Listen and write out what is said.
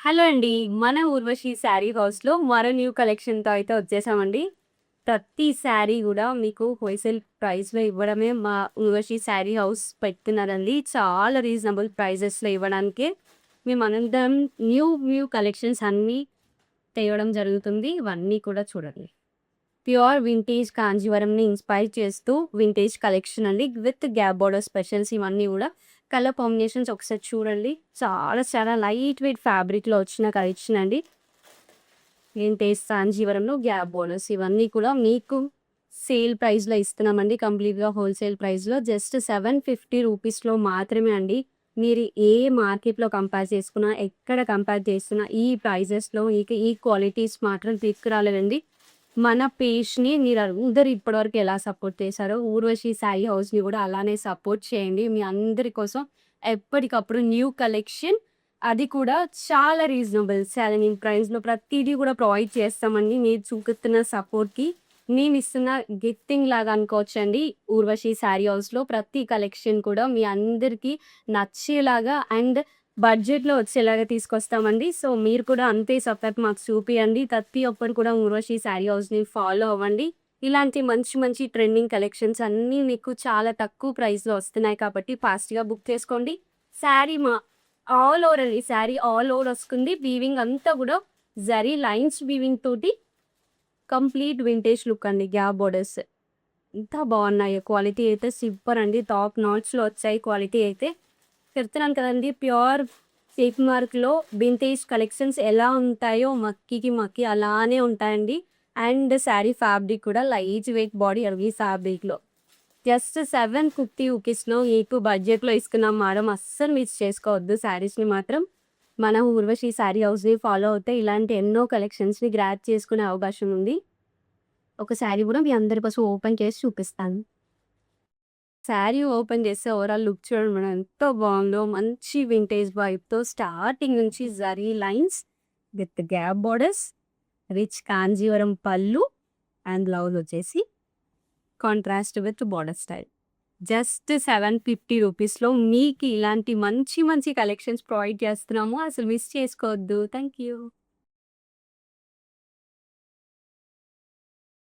Hello అండి. మన 'ఊర్వశి శారీ హౌస్‌లో' మరో న్యూ కలెక్షన్‌తో అయితే వచ్చేసామండి. ప్రతి శారీ గూడా మీకు హోల్‌సేల్ ప్రైస్‌లో ఇవ్వడమే మా 'ఊర్వశి శారీ హౌస్' పెడుతున్నారండి. చాలా రీజనబుల్ ప్రైజెస్‌లో ఇవ్వడానికే మేమనందరం న్యూ కలెక్షన్స్ అన్నీ తేవడం జరుగుతుంది. ఇవన్నీ కూడా చూడండి. ప్యూర్ వింటేజ్ కాంజీవరంని ఇన్‌స్పైర్ చేస్తూ వింటేజ్ కలెక్షన్ అండి. విత్ గ్యాప్ బోర్డర్ స్పెషల్స్ ఇవన్నీ గూడా కలర్ కాంబినేషన్స్ ఒకసారి చూడండి. చాలా లైట్ వెయిట్ ఫ్యాబ్రిక్‌లో వచ్చిన కలెక్షన్ అండి. వింటేజ్ కాంజీవరంలో గ్యాప్ బోర్డర్స్ ఇవన్నీ కూడా మీకు సేల్ ప్రైస్‌లో ఇస్తున్నామండి. కంప్లీట్‌గా హోల్‌సేల్ ప్రైస్‌లో జస్ట్ 750 రూపీస్‌లో మాత్రమే అండి. మీరు ఏ మార్కెట్‌లో కంపేర్ చేసుకున్నా, ఎక్కడ కంపేర్ చేస్తున్నా ఈ ప్రైజెస్‌లో ఇక ఈ క్వాలిటీస్ మాత్రం తీసుకురాలేదండి. మన పేజ్‌ని మీరందరూ ఇప్పటివరకు ఎలా సపోర్ట్ చేశారో 'ఊర్వశి శారీ హౌస్‌ని' కూడా అలానే సపోర్ట్ చేయండి. మీ అందరి కోసం ఎప్పటికప్పుడు న్యూ కలెక్షన్ అది కూడా చాలా రీజనబుల్ సెలరింగ్ ప్రైస్‌లో ప్రతీదీ కూడా ప్రొవైడ్ చేస్తామండి. మీరు చూపిస్తున్న సపోర్ట్‌కి మేమిస్తున్న గిఫ్టింగ్ లాగా అనుకోవచ్చండి. 'ఊర్వశి శారీ హౌస్‌లో' ప్రతి కలెక్షన్ కూడా మీ అందరికీ నచ్చేలాగా అండ్ బడ్జెట్‌లో వచ్చేలాగా తీసుకొస్తామండి. సో, మీరు కూడా అంతే సపోర్ట్ మాకు చూపియండి. ప్రతి ఒక్కరు కూడా 'ఊర్వశి శారీ హౌస్‌ని' ఫాలో అవ్వండి. ఇలాంటి మంచి ట్రెండింగ్ కలెక్షన్స్ అన్నీ మీకు చాలా తక్కువ ప్రైస్‌లో వస్తున్నాయి కాబట్టి ఫాస్ట్‌గా బుక్ చేసుకోండి. శారీ ఆల్ ఓవర్ అండి. శారీ ఆల్ ఓవర్ వస్తుంది. వీవింగ్ అంతా కూడా జరీ లైన్స్ వీవింగ్ తోటి కంప్లీట్ వింటేజ్ లుక్ అండి. Gap borders. ఎంత బాగున్నాయో క్వాలిటీ అయితే సూపర్ అండి. టాప్ నాట్స్‌లో వచ్చాయి క్వాలిటీ అయితే. చెప్తున్నాను కదండీ! ప్యూర్ చేక్ మార్క్‌లో వింటేజ్ కలెక్షన్స్ ఎలా ఉంటాయో మక్కికి మక్కి అలానే ఉంటాయండి. అండ్ శారీ ఫ్యాబ్రిక్ కూడా లైట్ వెయిట్ బాడీ హెవీ ఫ్యాబ్రిక్‌లో. జస్ట్ 750 రూపీస్‌లో మీకు బడ్జెట్‌లో ఇస్తున్నాం మేడం. అస్సలు మిస్ చేసుకోవద్దు శారీస్‌ని మాత్రం. మన 'ఊర్వశి శారీ హౌస్‌ని' ఫాలో అవుతే ఇలాంటి ఎన్నో కలెక్షన్స్‌ని గ్రాబ్ చేసుకునే అవకాశం ఉంది. ఒక శారీ కూడా మీ అందరి కోసం ఓపెన్ చేసి చూపిస్తాను. శారీ ఓపెన్ చేస్తే ఓవరాల్ లుక్ చూడండి మేడం ఎంత బాగుందో. మంచి వింటేజ్ వైబ్‌తో స్టార్టింగ్ నుంచి zari lines with gap borders, rich Kanjeevaram పళ్ళు అండ్ బ్లౌజ్ వచ్చేసి contrast with border style. Just 750 రూపీస్‌లో మీకు ఇలాంటి మంచి కలెక్షన్స్ ప్రొవైడ్ చేస్తున్నాము. అసలు మిస్ చేసుకోవద్దు. Thank you.